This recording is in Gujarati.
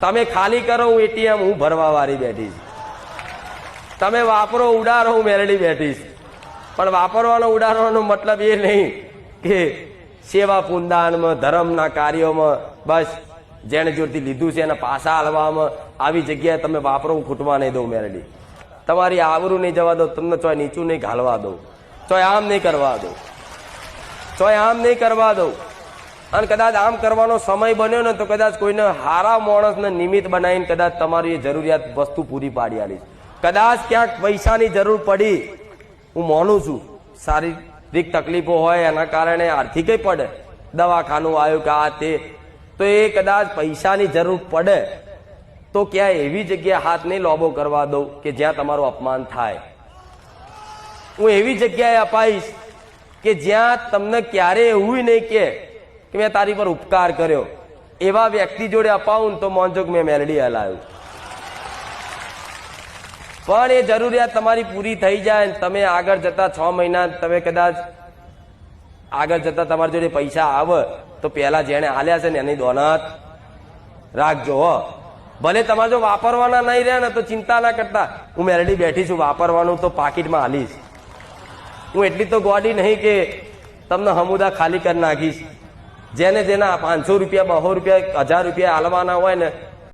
તમે ખાલી કરો હું એટીએમ હું ભરવા વાળી બેઠીશ, તમે વાપરો ઉડાડો હું મેલડી બેઠીશ. પણ વાપરવાનો ઉડાડવાનો મતલબ એ નહીં કે સેવા પુનદાનમાં ધર્મના કાર્યોમાં બસ જેને જોરથી લીધું છે એના પાસા હાલવામાં આવી જગ્યાએ તમે વાપરો હું ખૂટવા નહીં દઉં મેલડી. તમારી આવરું નહીં જવા દો, તમને ચોય નીચું નહીં ઘાલવા દઉં, ચોય આમ નહીં કરવા દઉં, ચોય આમ નહીં કરવા દઉં. અને કદાચ આમ કરવાનો સમય બન્યો ને તો કદાચ કોઈને હારા માણસને નિમિત્ત બનાવીને કદાચ તમારી જરૂરિયાત વસ્તુ પૂરી પાડી આલીશ. કદાચ ક્યાંક પૈસાની જરૂર પડી, હું માનું છું શારીરિક તકલીફો હોય એના કારણે આર્થિક પડે, દવાખાનું આવ્યું કે આ તે, તો એ કદાચ પૈસાની જરૂર પડે તો ક્યાંય એવી જગ્યાએ હાથ નહીં લોબો કરવા દઉં કે જ્યાં તમારું અપમાન થાય. હું એવી જગ્યાએ અપાઈશ કે જ્યાં તમને ક્યારે એવું નહીં કે મેં તારી પર ઉપકાર કર્યો. એવા વ્યક્તિ જોડે અપાવું તો મોંજો મેં મેલડી હલાવ્યું. પણ એ જરૂરિયાત તમારી પૂરી થઈ જાય, તમે આગળ જતા 6 મહિના તમે કદાચ આગળ જતા તમારી જોડે પૈસા આવે તો પેલા જેને હાલ્યા છે ને એની દોનત રાખજો. હો ભલે તમારે જો વાપરવાના નહીં રહ્યા ને તો ચિંતા ના કરતા, હું મેલડી બેઠી છું, વાપરવાનું તો પાકીટમાં હાલીશ. હું એટલી તો ગોડી નહીં કે તમને હમુદા ખાલી કરી નાખીશ. જેને જેના 500 રૂપિયા 200 રૂપિયા 1000 રૂપિયા હાલવાના હોય ને